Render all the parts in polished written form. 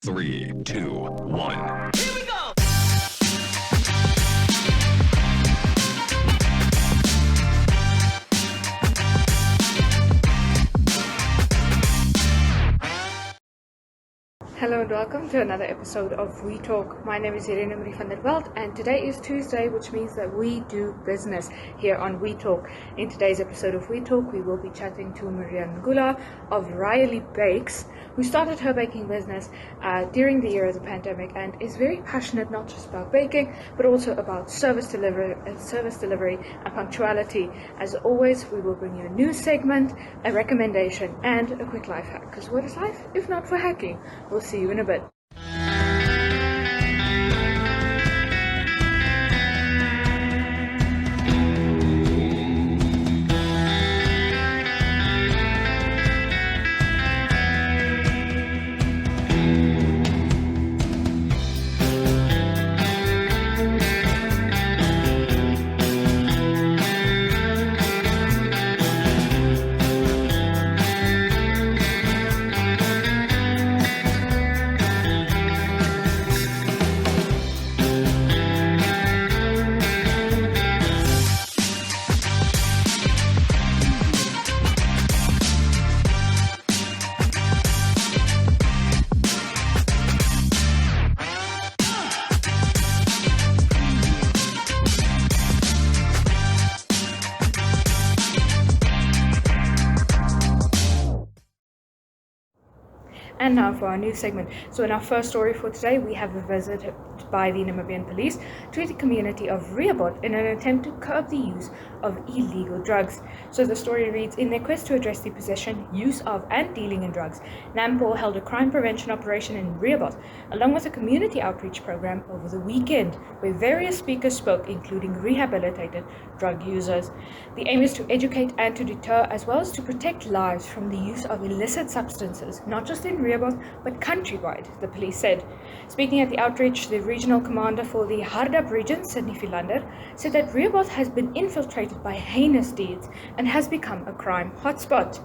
3, 2, 1. Here we go! Hello and welcome to another episode of We Talk. My name is Irene Marie van der Veld and today is Tuesday, which means that we do business here on We Talk. In today's episode of We Talk, we will be chatting to Ngula of Rially Bakes, who started her baking business during the year of the pandemic and is very passionate not just about baking, but also about service delivery and punctuality. As always, we will bring you a news segment, a recommendation, and a quick life hack. Because what is life if not for hacking? We'll see you in a bit. And now for our news segment. So in our first story for today, we have a visit by the Namibian police to the community of Rially in an attempt to curb the use of illegal drugs. So the story reads, in their quest to address the possession, use of and dealing in drugs, NAMPOL held a crime prevention operation in Rially, along with a community outreach program over the weekend, where various speakers spoke, including rehabilitated drug users. The aim is to educate and to deter, as well as to protect lives from the use of illicit substances, not just in Rially, but countrywide, the police said. Speaking at the outreach, the regional commander for the Hardap region, Sydney Philander, said that Rially has been infiltrated by heinous deeds and has become a crime hotspot.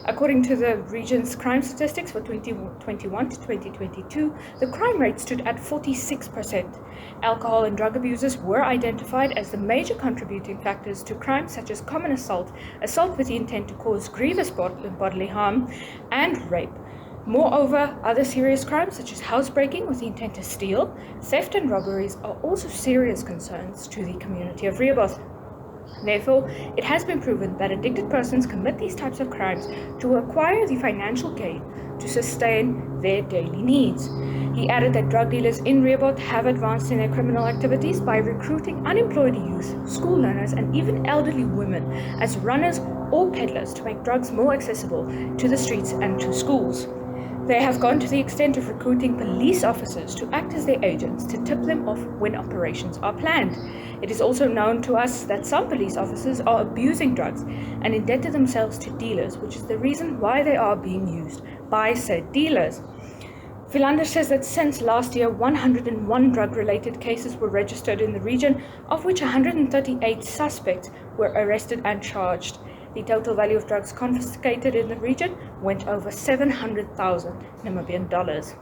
According to the region's crime statistics for 2021 to 2022, the crime rate stood at 46%. Alcohol and drug abusers were identified as the major contributing factors to crimes such as common assault, assault with the intent to cause grievous bodily harm, and rape. Moreover, other serious crimes such as housebreaking with the intent to steal, theft and robberies are also serious concerns to the community of Rially. Therefore, it has been proven that addicted persons commit these types of crimes to acquire the financial gain to sustain their daily needs. He added that drug dealers in Rially have advanced in their criminal activities by recruiting unemployed youth, school learners, and even elderly women as runners or peddlers to make drugs more accessible to the streets and to schools. They have gone to the extent of recruiting police officers to act as their agents to tip them off when operations are planned. It is also known to us that some police officers are abusing drugs and indebted themselves to dealers, which is the reason why they are being used by said dealers. Philander says that since last year, 101 drug-related cases were registered in the region, of which 138 suspects were arrested and charged. The total value of drugs confiscated in the region went over 700,000 Namibian dollars.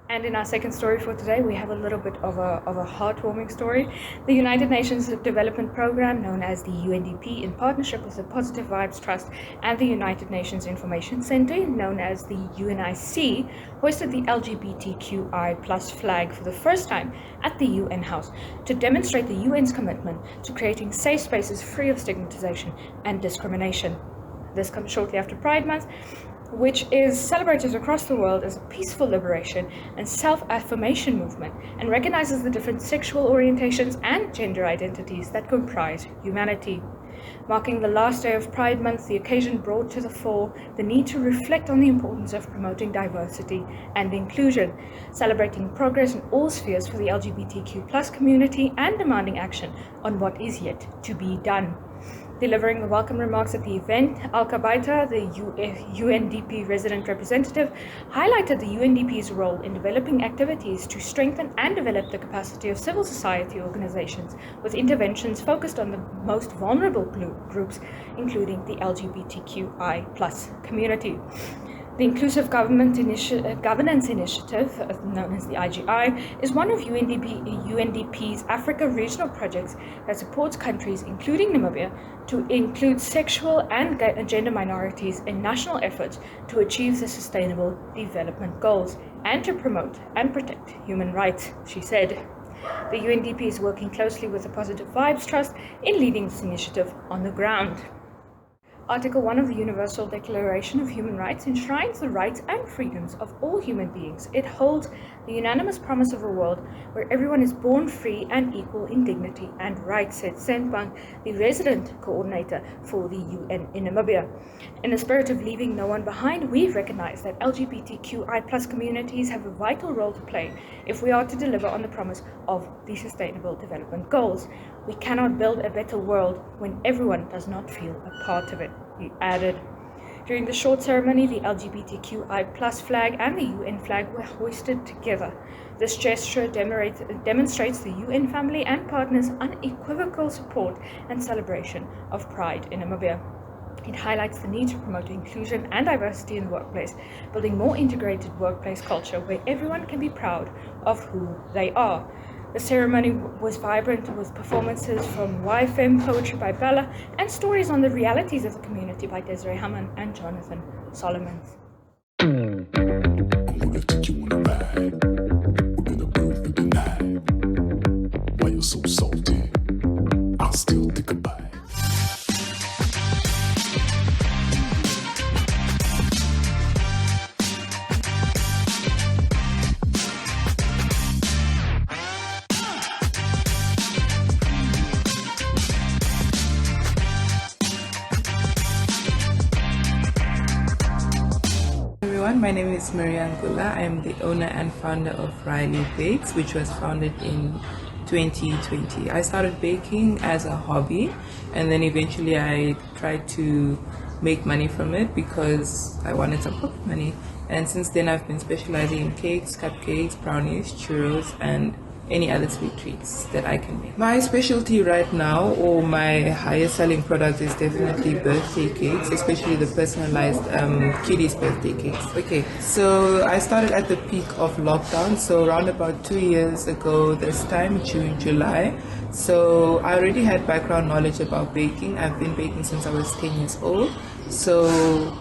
And in our second story for today, we have a little bit of a heartwarming story. The United Nations Development Programme, known as the UNDP, in partnership with the Positive Vibes Trust and the United Nations Information Centre, known as the UNIC, hoisted the LGBTQI+ flag for the first time at the UN House to demonstrate the UN's commitment to creating safe spaces free of stigmatization and discrimination. This comes shortly after Pride Month, which is celebrated across the world as a peaceful liberation and self-affirmation movement, and recognizes the different sexual orientations and gender identities that comprise humanity. Marking the last day of Pride Month, the occasion brought to the fore the need to reflect on the importance of promoting diversity and inclusion, celebrating progress in all spheres for the LGBTQ+ community, and demanding action on what is yet to be done. Delivering the welcome remarks at the event, Alka Baita, the UNDP resident representative, highlighted the UNDP's role in developing activities to strengthen and develop the capacity of civil society organizations, with interventions focused on the most vulnerable groups, including the LGBTQI+ community. The Inclusive Governance Initiative, known as the IGI, is one of UNDP's Africa regional projects that supports countries, including Namibia, to include sexual and gender minorities in national efforts to achieve the Sustainable Development Goals and to promote and protect human rights, she said. The UNDP is working closely with the Positive Vibes Trust in leading this initiative on the ground. Article 1 of the Universal Declaration of Human Rights enshrines the rights and freedoms of all human beings. It holds the unanimous promise of a world where everyone is born free and equal in dignity and rights, said Senpang, the resident coordinator for the UN in Namibia. In the spirit of leaving no one behind, we recognize that LGBTQI+ communities have a vital role to play if we are to deliver on the promise of the Sustainable Development Goals. We cannot build a better world when everyone does not feel a part of it, he added. During the short ceremony, the LGBTQI+ flag and the UN flag were hoisted together. This gesture demonstrates the UN family and partners' unequivocal support and celebration of pride in Namibia. It highlights the need to promote inclusion and diversity in the workplace, building more integrated workplace culture where everyone can be proud of who they are. The ceremony was vibrant with performances from YFM, poetry by Bella, and stories on the realities of the community by Desiree Hammond and Jonathan Solomon. I'm gonna take you on a ride. We're gonna prove you deny. Why you're so salty? I'll still take a bite. My name is Ngula. I am the owner and founder of Rially Bakes, which was founded in 2020. I started baking as a hobby, and then eventually I tried to make money from it because I wanted some pocket money. And since then I've been specializing in cakes, cupcakes, brownies, churros, and any other sweet treats that I can make. My specialty right now, or my highest selling product, is definitely birthday cakes, especially the personalized kiddies birthday cakes. Okay, so I started at the peak of lockdown, so around about 2 years ago this time, June, July. So I already had background knowledge about baking. I've been baking since I was 10 years old. So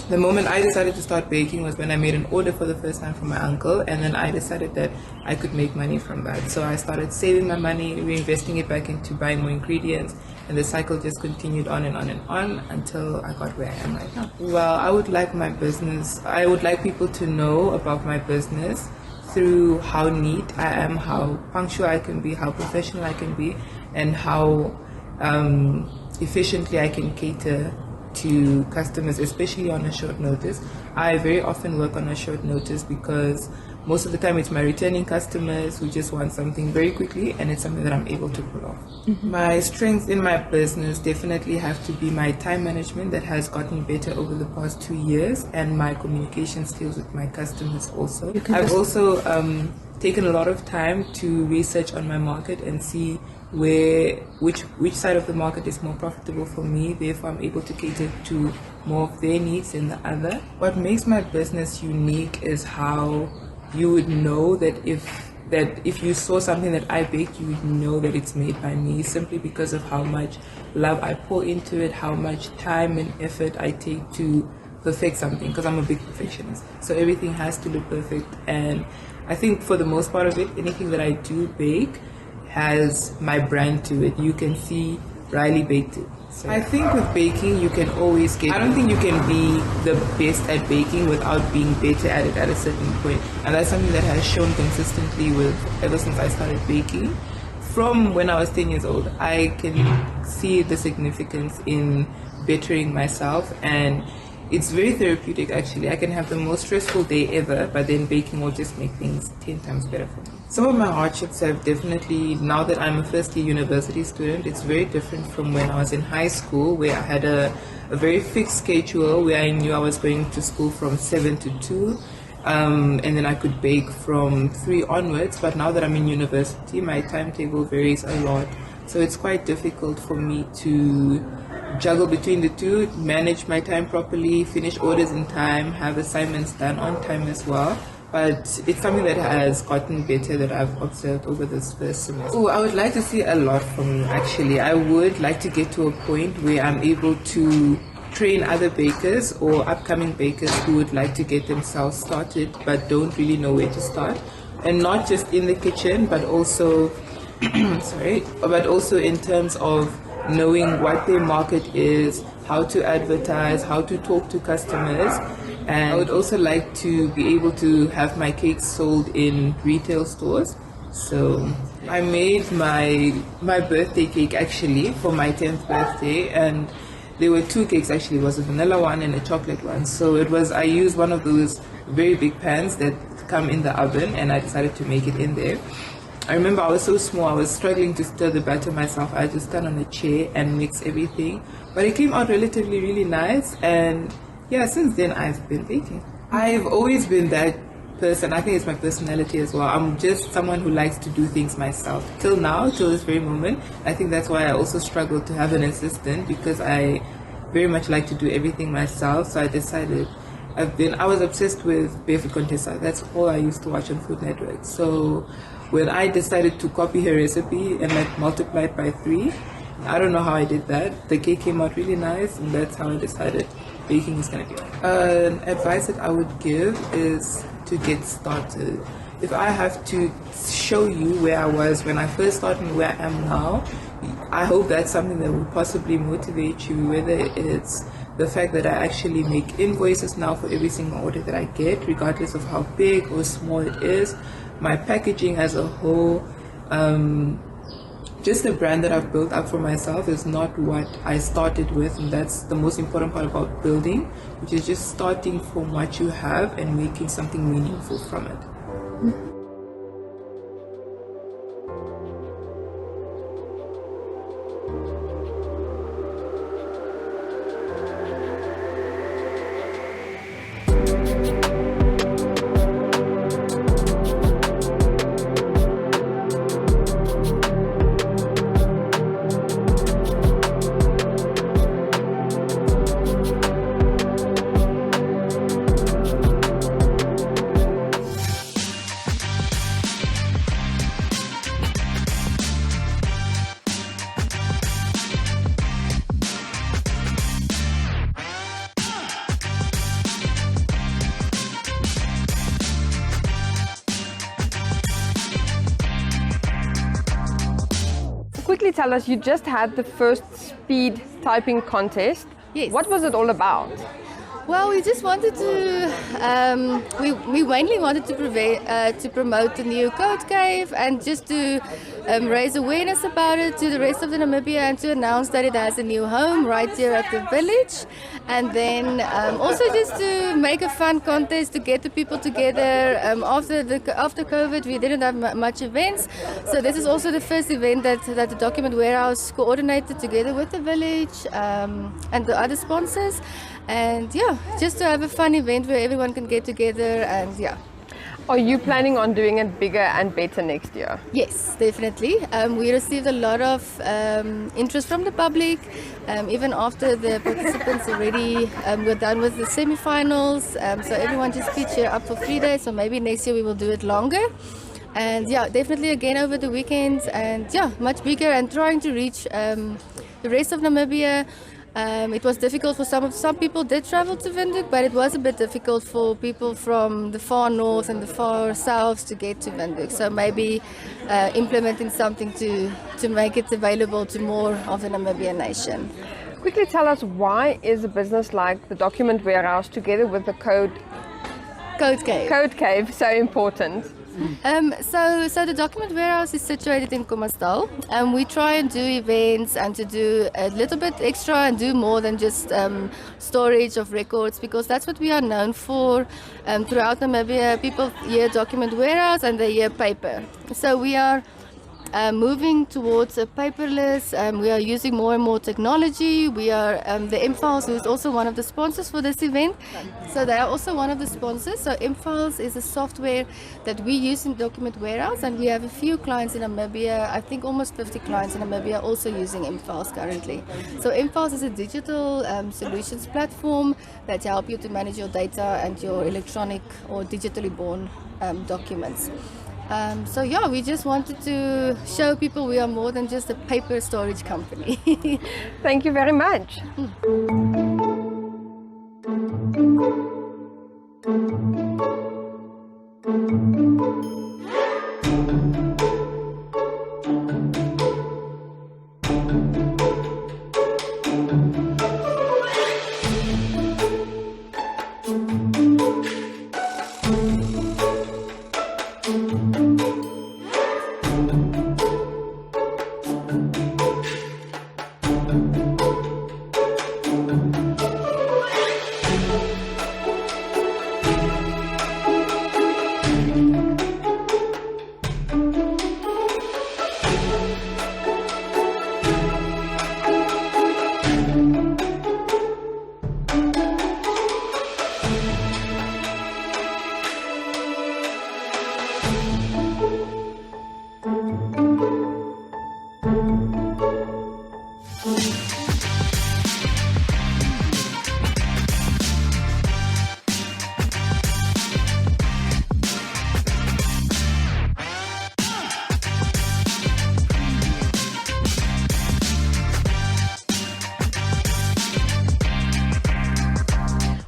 the moment I decided to start baking was when I made an order for the first time from my uncle, and then I decided that I could make money from that. So I started saving my money, reinvesting it back into buying more ingredients, and the cycle just continued on and on and on until I got where I am right now. Well, I would like people to know about my business through how neat I am, how punctual I can be, how professional I can be, and how efficiently I can cater to customers, especially on a short notice. I very often work on a short notice because most of the time it's my returning customers who just want something very quickly, and it's something that I'm able to pull off. Mm-hmm. My strengths in my business definitely have to be my time management that has gotten better over the past 2 years, and my communication skills with my customers also. I've also taken a lot of time to research on my market and see which side of the market is more profitable for me. Therefore, I'm able to cater to more of their needs than the other. What makes my business unique is how you would know that if you saw something that I baked, you would know that it's made by me, simply because of how much love I pour into it, how much time and effort I take to perfect something, because I'm a big perfectionist. So everything has to look perfect, and I think for the most part of it, anything that I do bake has my brand to it. You can see Rially baked it. So I think with baking, you can always I don't think you can be the best at baking without being better at it at a certain point. And that's something that has shown consistently ever since I started baking. From when I was 10 years old, I can see the significance in bettering myself, and it's very therapeutic actually. I can have the most stressful day ever, but then baking will just make things 10 times better for me. Some of my hardships have definitely, now that I'm a first year university student, it's very different from when I was in high school, where I had a very fixed schedule, where I knew I was going to school from 7 to 2, and then I could bake from 3 onwards. But now that I'm in university, my timetable varies a lot. So it's quite difficult for me to juggle between the two, manage my time properly, finish orders in time, have assignments done on time as well. But it's something that has gotten better that I've observed over this first semester. Oh, I would like to see a lot from you, actually. I would like to get to a point where I'm able to train other bakers or upcoming bakers who would like to get themselves started but don't really know where to start. And not just in the kitchen, but also, but also in terms of knowing what their market is, how to advertise, how to talk to customers. And I would also like to be able to have my cakes sold in retail stores. So I made my birthday cake actually for my 10th birthday, and there were two cakes actually. It was a vanilla one and a chocolate one. So I used one of those very big pans that come in the oven, and I decided to make it in there. I remember I was so small, I was struggling to stir the batter myself. I just stand on a chair and mix everything. But it came out relatively really nice, and yeah, since then I've been baking. I've always been that person. I think it's my personality as well. I'm just someone who likes to do things myself. Till now, till this very moment, I think that's why I also struggle to have an assistant, because I very much like to do everything myself. So I decided I was obsessed with Barefoot Contessa. That's all I used to watch on Food Network. So when I decided to copy her recipe and like multiply it by 3, I don't know how I did that. The cake came out really nice, and that's how I decided baking is going to be. Advice that I would give is to get started. If I have to show you where I was when I first started and where I am now, I hope that's something that will possibly motivate you, whether it's the fact that I actually make invoices now for every single order that I get, regardless of how big or small it is, my packaging as a whole, just the brand that I've built up for myself is not what I started with, and that's the most important part about building, which is just starting from what you have and making something meaningful from it. Quickly tell us, you just had the first speed typing contest. Yes. What was it all about? Well, we just wanted to, we mainly wanted to promote the new Code Cave and just to raise awareness about it to the rest of the Namibia, and to announce that it has a new home right here at the village. And then also just to make a fun contest to get the people together. After COVID, we didn't have much events. So this is also the first event that the Document Warehouse coordinated together with the village and the other sponsors. And yeah, just to have a fun event where everyone can get together, and yeah. Are you planning on doing it bigger and better next year? Yes, definitely. We received a lot of interest from the public, even after the participants already were done with the semi-finals. So everyone just pitched here up for 3 days, so maybe next year we will do it longer. And yeah, definitely again over the weekends, and yeah, much bigger, and trying to reach the rest of Namibia. It was difficult for some people did travel to Windhoek, but it was a bit difficult for people from the far north and the far south to get to Windhoek. So maybe implementing something to make it available to more of the Namibian nation. Quickly tell us, why is a business like the Document Warehouse together with the Code Cave so important? So the Document Warehouse is situated in Kommersdal, and we try and do events and to do a little bit extra and do more than just storage of records, because that's what we are known for throughout Namibia. People hear Document Warehouse and they hear paper. So we are moving towards a paperless. We are using more and more technology. We are the MFiles, who is also one of the sponsors for this event. So they are also one of the sponsors. So MFiles is a software that we use in Document Warehouse, and we have a few clients in Namibia. I think almost 50 clients in Namibia also using MFiles currently. So MFiles is a digital solutions platform that help you to manage your data and your electronic or digitally born documents. So yeah, we just wanted to show people we are more than just a paper storage company. Thank you very much.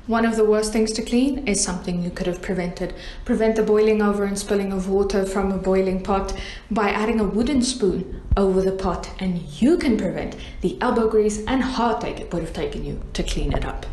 One of the worst things to clean is something you could have prevented. Prevent the boiling over and spilling of water from a boiling pot by adding a wooden spoon over the pot, and you can prevent the elbow grease and heartache it would have taken you to clean it up.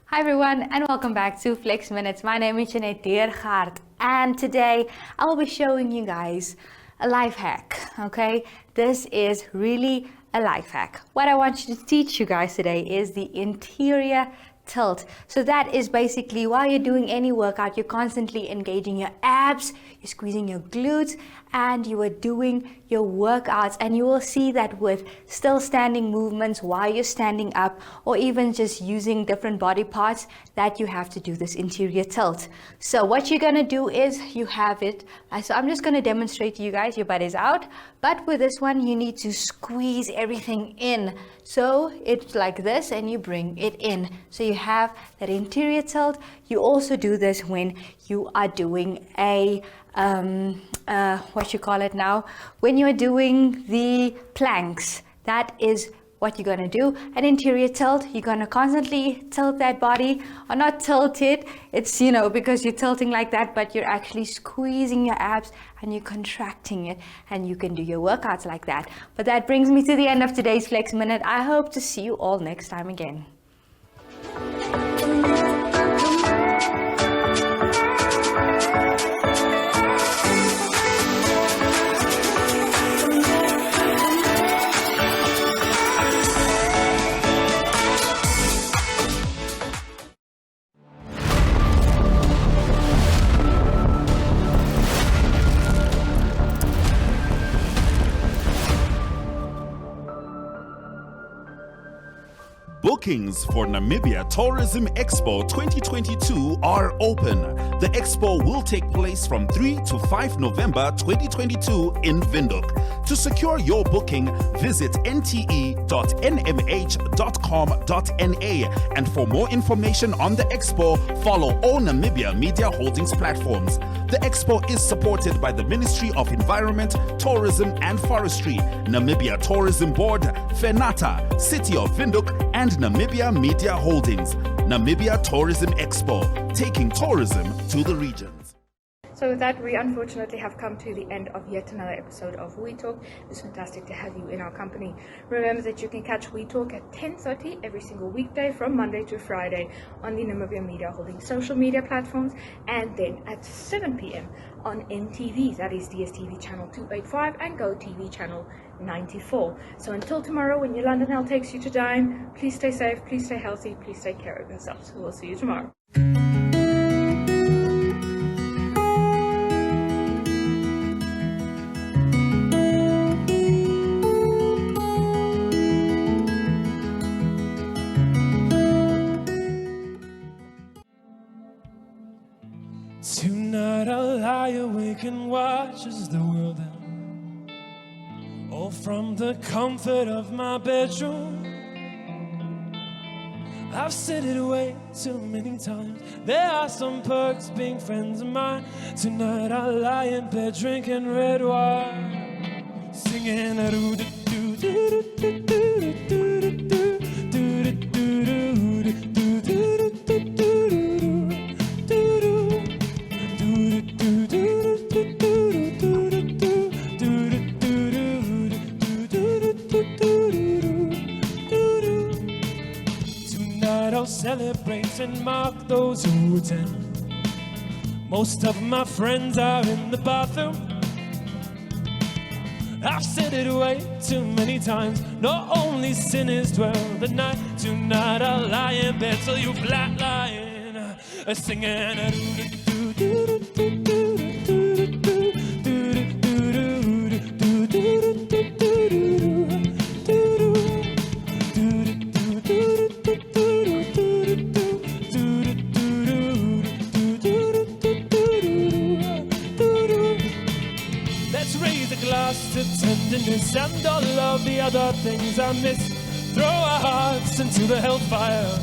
Hi everyone, and welcome back to Flex Minutes. My name is Jeanette Deergaard, and today I will be showing you guys a life hack, okay? This is really a life hack. What I want you to teach you guys today is the interior tilt. So that is basically while you're doing any workout, you're constantly engaging your abs, you're squeezing your glutes, and you are doing your workouts, and you will see that with still standing movements while you're standing up, or even just using different body parts, that you have to do this interior tilt. So what you're gonna do is you have it, so I'm just gonna demonstrate to you guys. Your butt is out, but with this one you need to squeeze everything in. So it's like this, and you bring it in. So you have that interior tilt. You also do this when you are doing a what you call it now, when you're doing the planks. That is what you're gonna do. An interior tilt, you're gonna constantly tilt that body, or not tilt it, it's, you know, because you're tilting like that, but you're actually squeezing your abs and you're contracting it, and you can do your workouts like that. But that brings me to the end of today's Flex Minute. I hope to see you all next time again. Bookings for Namibia Tourism Expo 2022 are open. The expo will take place from 3 to 5 November 2022 in Windhoek. To secure your booking, visit nte.nmh.com.na, and for more information on the expo, follow all Namibia Media Holdings platforms. The expo is supported by the Ministry of Environment, Tourism and Forestry, Namibia Tourism Board, FENATA, City of Windhoek, and Namibia Media Holdings. Namibia Tourism Expo, taking tourism to the regions. So So with that, we unfortunately have come to the end of yet another episode of We Talk. It's fantastic to have you in our company. Remember that you can catch We Talk at 10:30 every single weekday from Monday to Friday on the Namibia Media Holdings social media platforms, and then at 7 p.m. on NTV, that is DSTV channel 285 and GoTV channel 94. So until tomorrow, when your London Hell takes you to dine, please stay safe, please stay healthy, please take care of yourselves. We'll see you tomorrow. Tonight I'll lie awake and watch as the world ends, all from the comfort of my bedroom. I've said it way too many times. There are some perks being friends of mine. Tonight I'll lie in bed drinking red wine, singing a doo doo doo doo doo doo doo doo celebrate and mark those who attend. Most of my friends are in the bathroom. I've said it way too many times. Not only sinners dwell the night. Tonight I'll lie in bed till you flatline, singing a doo doo doo doo doo doo doo doo doo doo doo. To tenderness and all of the other things I miss. Throw our hearts into the hellfire.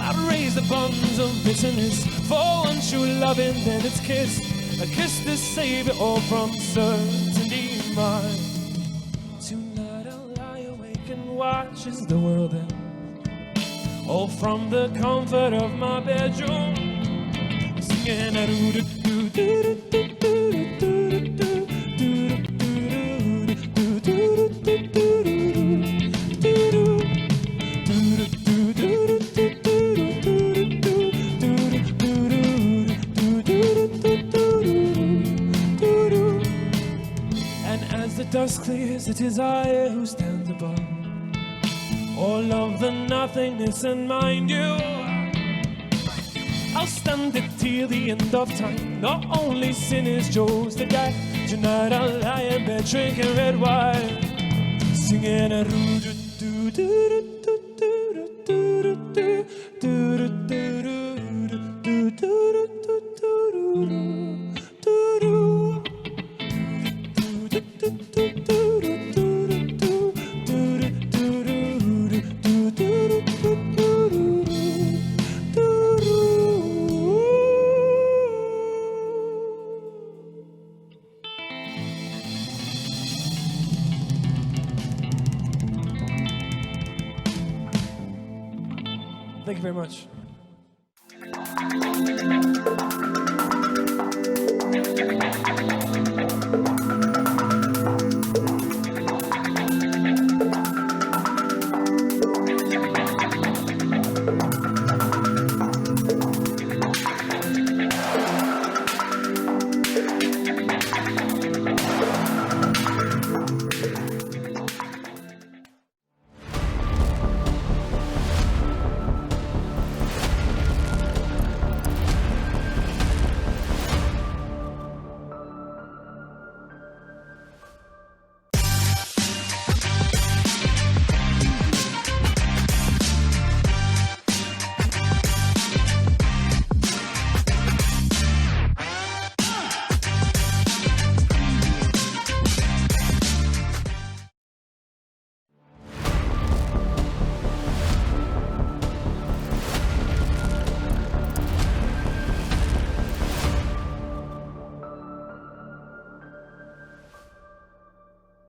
I'd raise the bonds of bitterness for one true loving, then it's kiss. A kiss to save it all from certainty mine. Tonight I'll lie awake and watch as the world ends, all from the comfort of my bedroom, singing a doo doo doo doo doo doo doo doo. Dust clears, it is I who stands above all of the nothingness, and mind you, I'll stand it till the end of time. Not only sinners chose to die. Tonight I'll lie in bed drinking red wine, singing a doo doo doo doo doo doo doo doo doo doo doo doo. Thank you very much.